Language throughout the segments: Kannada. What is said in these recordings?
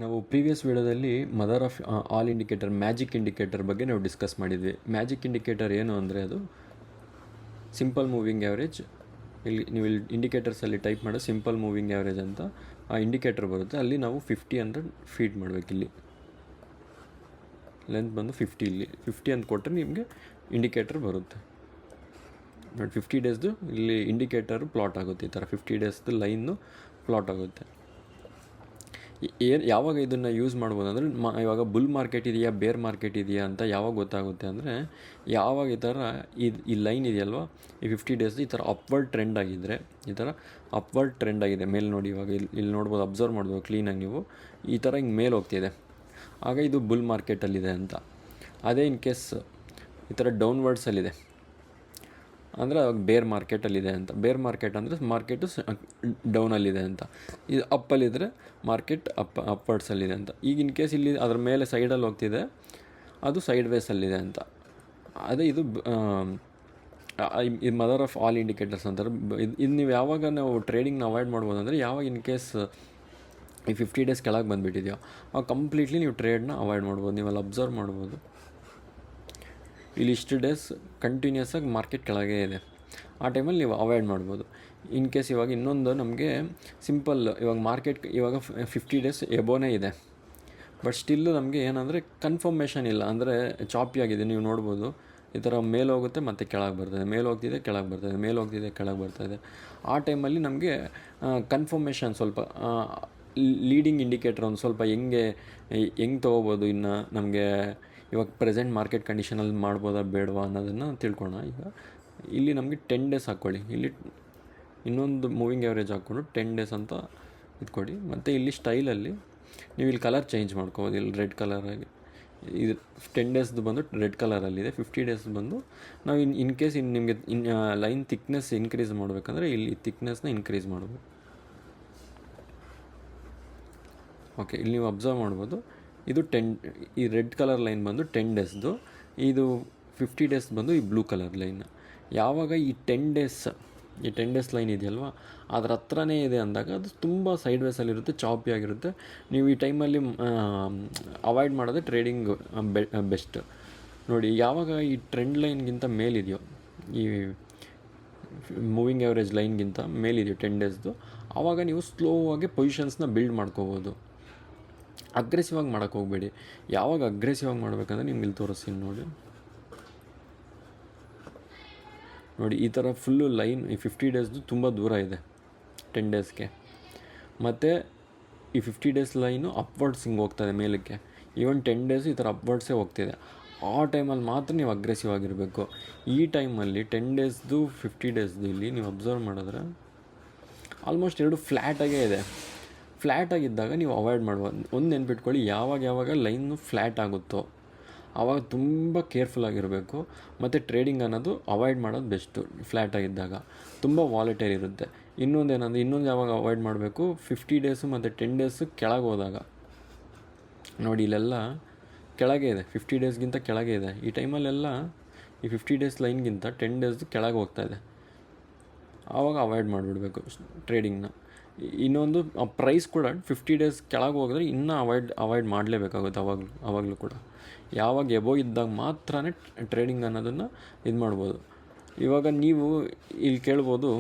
ನಾವು ಪ್ರೀವಿಯಸ್ ವಿಡಿಯೋದಲ್ಲಿ mother of all indicator magic indicator ಬಗ್ಗೆ ನಾವು ಡಿಸ್ಕಸ್ ಮಾಡಿದ್ವಿ. ಮ್ಯಾಜಿಕ್ ಇಂಡಿಕೇಟರ್ ಏನು ಅಂದರೆ ಅದು ಸಿಂಪಲ್ ಮೂವಿಂಗ್ ಆ್ಯಾವ್ರೇಜ್. ಇಲ್ಲಿ ಇಂಡಿಕೇಟರ್ಸಲ್ಲಿ ಟೈಪ್ ಮಾಡೋ ಸಿಂಪಲ್ ಮೂವಿಂಗ್ ಆ್ಯಾವ್ರೇಜ್ ಅಂತ ಆ ಇಂಡಿಕೇಟರ್ ಬರುತ್ತೆ. ಅಲ್ಲಿ ನಾವು 50 ಅಂತ ಫೀಡ್ ಮಾಡಬೇಕು. ಇಲ್ಲಿ ಲೆಂತ್ ಬಂದು 50, ಇಲ್ಲಿ 50 ಅಂತ ಕೊಟ್ಟರೆ ನಿಮಗೆ ಇಂಡಿಕೇಟರ್ ಬರುತ್ತೆ ನೋಡಿ. 50 ಡೇಸ್ದು ಇಲ್ಲಿ ಇಂಡಿಕೇಟರು ಪ್ಲಾಟ್ ಆಗುತ್ತೆ. ಈ ಥರ 50 ಡೇಸ್ದು ಲೈನು ಪ್ಲಾಟ್ ಆಗುತ್ತೆ. ಯಾವಾಗ ಇದನ್ನು ಯೂಸ್ ಮಾಡ್ಬೋದು ಅಂದರೆ ಇವಾಗ ಬುಲ್ ಮಾರ್ಕೆಟ್ ಇದೆಯಾ ಬೇರ್ ಮಾರ್ಕೆಟ್ ಇದೆಯಾ ಅಂತ ಯಾವಾಗ ಗೊತ್ತಾಗುತ್ತೆ ಅಂದರೆ, ಯಾವಾಗ ಈ ಥರ ಈ ಲೈನ್ ಇದೆಯಲ್ವ, ಈ 50 ಡೇಸ್ ಈ ಥರ ಅಪ್ವರ್ಡ್ ಟ್ರೆಂಡ್ ಆಗಿದ್ದರೆ, ಈ ಥರ ಅಪ್ವರ್ಡ್ ಟ್ರೆಂಡ್ ಆಗಿದೆ ಮೇಲೆ ನೋಡಿ. ಇವಾಗ ಇಲ್ಲಿ ನೋಡ್ಬೋದು, ಅಬ್ಸರ್ವ್ ಮಾಡ್ಬೋದು ಕ್ಲೀನಾಗಿ ನೀವು. ಈ ಥರ ಹಿಂಗೆ ಮೇಲೆ ಹೋಗ್ತಿದೆ, ಆಗ ಇದು ಬುಲ್ ಮಾರ್ಕೆಟಲ್ಲಿದೆ ಅಂತ. ಅದೇ ಇನ್ ಕೇಸ್ ಈ ಥರ ಡೌನ್ವರ್ಡ್ಸಲ್ಲಿದೆ ಅಂದರೆ ಅವಾಗ ಬೇರ್ ಮಾರ್ಕೆಟಲ್ಲಿದೆ ಅಂತ. ಬೇರ್ ಮಾರ್ಕೆಟ್ ಅಂದರೆ ಮಾರ್ಕೆಟು ಡೌನಲ್ಲಿದೆ ಅಂತ. ಇದು ಅಪ್ಪಲ್ಲಿದ್ದರೆ ಮಾರ್ಕೆಟ್ ಅಪ್ವರ್ಡ್ಸಲ್ಲಿದೆ ಅಂತ. ಈಗ ಇನ್ ಕೇಸ್ ಇಲ್ಲಿ ಅದ್ರ ಮೇಲೆ ಸೈಡಲ್ಲಿ ಹೋಗ್ತಿದೆ, ಅದು ಸೈಡ್ ವೇಸಲ್ಲಿದೆ ಅಂತ. ಅದೇ ಇದು ಮದರ್ ಆಫ್ ಆಲ್ ಇಂಡಿಕೇಟರ್ಸ್ ಅಂತಾರೆ. ಇದು ನೀವು ಯಾವಾಗ ನಾವು ಟ್ರೇಡಿಂಗ್ನ ಅವಾಯ್ಡ್ ಮಾಡ್ಬೋದು ಅಂದರೆ, ಯಾವಾಗ ಇನ್ ಕೇಸ್ ಈ 50 ಡೇಸ್ ಕೆಳಗೆ ಬಂದುಬಿಟ್ಟಿದೆಯೋ ಆವಾಗ ಕಂಪ್ಲೀಟ್ಲಿ ನೀವು ಟ್ರೇಡ್ನ ಅವಾಯ್ಡ್ ಮಾಡ್ಬೋದು. ನೀವಲ್ಲಿ ಅಬ್ಸರ್ವ್ ಮಾಡ್ಬೋದು, ಇಲ್ಲಿ ಇಷ್ಟು ಡೇಸ್ ಕಂಟಿನ್ಯೂಸ್ ಆಗಿ ಮಾರ್ಕೆಟ್ ಕೆಳಗೆ ಇದೆ. ಆ ಟೈಮಲ್ಲಿ ನೀವು ಅವಾಯ್ಡ್ ಮಾಡ್ಬೋದು. ಇನ್ ಕೇಸ್ ಇವಾಗ ಇನ್ನೊಂದು ನಮಗೆ ಸಿಂಪಲ್, ಇವಾಗ ಮಾರ್ಕೆಟ್ ಇವಾಗ 50 ಡೇಸ್ ಎಬೋನೇ ಇದೆ, ಬಟ್ ಸ್ಟಿಲ್ಲು ನಮಗೆ ಏನಂದರೆ ಕನ್ಫರ್ಮೇಷನ್ ಇಲ್ಲ, ಅಂದರೆ ಚಾಪಿ ಆಗಿದೆ. ನೀವು ನೋಡ್ಬೋದು, ಈ ಥರ ಮೇಲೆ ಹೋಗುತ್ತೆ ಮತ್ತು ಕೆಳಗೆ ಬರ್ತದೆ, ಮೇಲೆ ಹೋಗ್ತಿದೆ ಕೆಳಗೆ ಬರ್ತದೆ, ಮೇಲೆ ಹೋಗ್ತಿದೆ ಕೆಳಗೆ ಬರ್ತಾಯಿದೆ. ಆ ಟೈಮಲ್ಲಿ ನಮಗೆ ಕನ್ಫರ್ಮೇಷನ್ ಸ್ವಲ್ಪ ಲೀಡಿಂಗ್ ಇಂಡಿಕೇಟರ್ ಒಂದು ಸ್ವಲ್ಪ ಹೆಂಗೆ ತೊಗೋಬೋದು, ಇನ್ನು ನಮಗೆ ಇವಾಗ ಪ್ರೆಸೆಂಟ್ ಮಾರ್ಕೆಟ್ ಕಂಡೀಷನಲ್ಲಿ ಮಾಡ್ಬೋದಾ ಬೇಡವಾ ಅನ್ನೋದನ್ನು ತಿಳ್ಕೊಳ್ಳೋಣ. ಈಗ ಇಲ್ಲಿ ನಮಗೆ 10 ಡೇಸ್ ಹಾಕ್ಕೊಳ್ಳಿ, ಇಲ್ಲಿ ಇನ್ನೊಂದು ಮೂವಿಂಗ್ ಆ್ಯಾವ್ರೇಜ್ ಹಾಕ್ಕೊಂಡು 10 ಡೇಸ್ ಅಂತ ಇಟ್ಕೊಡಿ. ಮತ್ತು ಇಲ್ಲಿ ಸ್ಟೈಲಲ್ಲಿ ನೀವು ಇಲ್ಲಿ ಕಲರ್ ಚೇಂಜ್ ಮಾಡ್ಕೋಬೋದು. ಇಲ್ಲಿ ರೆಡ್ ಕಲರಾಗಿ ಇದು 10 ಡೇಸ್ದು ಬಂದು ರೆಡ್ ಕಲರಲ್ಲಿದೆ. 50 ಡೇಸ್ ಬಂದು ನಾವು ಇನ್ ಕೇಸ್ ನಿಮಗೆ ಲೈನ್ ಥಿಕ್ನೆಸ್ ಇನ್ಕ್ರೀಸ್ ಮಾಡಬೇಕಂದ್ರೆ ಇಲ್ಲಿ ಥಿಕ್ನೆಸ್ನ ಇನ್ಕ್ರೀಸ್ ಮಾಡ್ಬೋದು. ಓಕೆ, ಇಲ್ಲಿ ನೀವು ಅಬ್ಸರ್ವ್ ಮಾಡ್ಬೋದು, ಇದು ಈ ರೆಡ್ ಕಲರ್ ಲೈನ್ ಬಂದು 10 ಡೇಸ್ದು, ಇದು 50 ಡೇಸ್ ಬಂದು ಈ ಬ್ಲೂ ಕಲರ್ ಲೈನ್. ಯಾವಾಗ ಈ 10 ಡೇಸ್ ಲೈನ್ ಇದೆಯಲ್ವ, ಅದ್ರ ಹತ್ರನೇ ಇದೆ ಅಂದಾಗ ಅದು ತುಂಬ ಸೈಡ್ ವೇಸಲ್ಲಿರುತ್ತೆ, ಚಾಪಿ ಆಗಿರುತ್ತೆ. ನೀವು ಈ ಟೈಮಲ್ಲಿ ಅವಾಯ್ಡ್ ಮಾಡೋದೇ ಟ್ರೇಡಿಂಗ್ ಬೆಸ್ಟ್ ನೋಡಿ. ಯಾವಾಗ ಈ ಟ್ರೆಂಡ್ ಲೈನ್ಗಿಂತ ಮೇಲಿದೆಯೋ, ಈ ಮೂವಿಂಗ್ ಆ್ಯಾವ್ರೇಜ್ ಲೈನ್ಗಿಂತ ಮೇಲಿದೆಯೋ 10 ಡೇಸ್ದು, ಆವಾಗ ನೀವು ಸ್ಲೋ ಆಗಿ ಪೊಸಿಷನ್ಸ್ನ ಬಿಲ್ಡ್ ಮಾಡ್ಕೋಬೋದು. ಅಗ್ರೆಸಿವ್ ಆಗಿ ಮಾಡೋಕ್ಕೆ ಹೋಗಬೇಡಿ. ಯಾವಾಗ ಅಗ್ರೆಸಿವ್ ಆಗಿ ಮಾಡಬೇಕಂದ್ರೆ ನಿಮ್ಗೆ ಇಲ್ಲಿ ತೋರಿಸ್ತೀನಿ ನೋಡಿ. ಈ ಥರ ಫುಲ್ಲು ಲೈನ್ ಈ 50 ಡೇಸ್ದು ತುಂಬ ದೂರ ಇದೆ 10 ಡೇಸ್ಗೆ, ಮತ್ತು ಈ 50 ಡೇಸ್ ಲೈನು ಅಪ್ವರ್ಡ್ಸ್ ಹಿಂಗೆ ಹೋಗ್ತಾಯಿದೆ ಮೇಲಕ್ಕೆ. ಈವನ್ 10 ಡೇಸ್ ಈ ಥರ ಅಪ್ವರ್ಡ್ಸೇ ಹೋಗ್ತಿದೆ. ಆ ಟೈಮಲ್ಲಿ ಮಾತ್ರ ನೀವು ಅಗ್ರೆಸಿವ್ ಆಗಿರಬೇಕು. ಈ ಟೈಮಲ್ಲಿ 10 ಡೇಸ್ದು 50 ಡೇಸ್ದು ಇಲ್ಲಿ ನೀವು ಅಬ್ಸರ್ವ್ ಮಾಡಿದ್ರೆ ಆಲ್ಮೋಸ್ಟ್ ಎರಡು ಫ್ಲ್ಯಾಟಾಗೇ ಇದೆ. ಫ್ಲ್ಯಾಟಾಗಿದ್ದಾಗ ನೀವು ಅವಾಯ್ಡ್ ಮಾಡ್ಬೋದು. ಒಂದು ನೆನ್ಪಿಟ್ಕೊಳ್ಳಿ, ಯಾವಾಗ ಲೈನು ಫ್ಲ್ಯಾಟ್ ಆಗುತ್ತೋ ಆವಾಗ ತುಂಬ ಕೇರ್ಫುಲ್ಲಾಗಿರಬೇಕು. ಮತ್ತು ಟ್ರೇಡಿಂಗ್ ಅನ್ನೋದು ಅವಾಯ್ಡ್ ಮಾಡೋದು ಬೆಸ್ಟು. ಫ್ಲ್ಯಾಟ್ ಆಗಿದ್ದಾಗ ತುಂಬ ವಾಲೆಟೈಲ್ ಇರುತ್ತೆ. ಇನ್ನೊಂದು ಯಾವಾಗ ಅವಾಯ್ಡ್ ಮಾಡಬೇಕು, 50 ಡೇಸು ಮತ್ತು 10 ಡೇಸು ಕೆಳಗೆ ಹೋದಾಗ ನೋಡಿ, ಇಲ್ಲೆಲ್ಲ ಕೆಳಗೆ ಇದೆ, 50 ಡೇಸ್ಗಿಂತ ಕೆಳಗೆ ಇದೆ. ಈ ಟೈಮಲ್ಲೆಲ್ಲ ಈ 50 ಡೇಸ್ ಲೈನ್ಗಿಂತ 10 ಡೇಸ್ದು ಕೆಳಗೆ ಹೋಗ್ತಾಯಿದೆ. ಆವಾಗ ಅವಾಯ್ಡ್ ಮಾಡಿಬಿಡ್ಬೇಕು ಟ್ರೇಡಿಂಗ್ನ. ಇನ್ನೊಂದು ಪ್ರೈಸ್ ಕೂಡ 50 ಡೇಸ್ ಕೆಳಗೆ ಹೋಗಿದ್ರೆ ಇನ್ನೂ ಅವಾಯ್ಡ್ ಮಾಡಲೇಬೇಕಾಗುತ್ತೆ. ಆವಾಗಲೂ ಕೂಡ ಯಾವಾಗ ಎಬೋ ಇದ್ದಾಗ ಮಾತ್ರ ಟ್ರೇಡಿಂಗ್ ಅನ್ನೋದನ್ನು ಇದು ಮಾಡ್ಬೋದು. ಇವಾಗ ನೀವು ಇಲ್ಲಿ ಕೇಳ್ಬೋದು,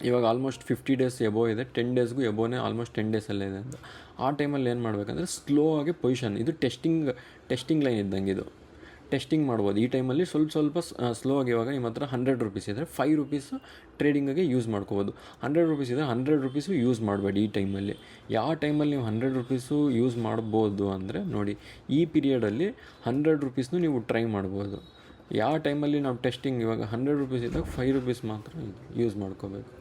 ಇವಾಗ ಆಲ್ಮೋಸ್ಟ್ 50 ಡೇಸ್ ಎಬೋ ಇದೆ, 10 ಡೇಸ್ಗೂ ಎಬೋನೇ ಆಲ್ಮೋಸ್ಟ್ 10 ಡೇಸಲ್ಲೇ ಇದೆ ಅಂತ. ಆ ಟೈಮಲ್ಲಿ ಏನು ಮಾಡಬೇಕಂದ್ರೆ ಸ್ಲೋ ಆಗಿ ಪೊಸಿಷನ್, ಇದು ಟೆಸ್ಟಿಂಗ್ ಲೈನ್ ಇದ್ದಂಗೆ, ಇದು ಟೆಸ್ಟಿಂಗ್ ಮಾಡ್ಬೋದು. ಈ ಟೈಮಲ್ಲಿ ಸ್ವಲ್ಪ ಸ್ಲೋ ಆಗಿ, ಇವಾಗ ನಿಮ್ಮ ಹತ್ರ 100 ರೂಪೀಸ್ ಇದ್ದರೆ 5 ರೂಪೀಸು ಟ್ರೇಡಿಂಗಿಗೆ ಯೂಸ್ ಮಾಡ್ಕೋಬೋದು. 100 ರೂಪೀಸ್ ಇದ್ದರೆ 100 ರೂಪೀಸು ಯೂಸ್ ಮಾಡಬೇಡಿ ಈ ಟೈಮಲ್ಲಿ. ಯಾವ ಟೈಮಲ್ಲಿ ನೀವು 100 ರೂಪೀಸು ಯೂಸ್ ಮಾಡ್ಬೋದು ಅಂದರೆ ನೋಡಿ, ಈ ಪೀರಿಯಡಲ್ಲಿ 100 ರೂಪೀಸ್ನು ನೀವು ಟ್ರೈ ಮಾಡ್ಬೋದು. ಯಾವ ಟೈಮಲ್ಲಿ ನಾವು ಟೆಸ್ಟಿಂಗ್, ಇವಾಗ 100 ರೂಪೀಸ್ ಇದ್ದಾಗ 5 ರೂಪೀಸ್ ಮಾತ್ರ ಯೂಸ್ ಮಾಡ್ಕೋಬೇಕು.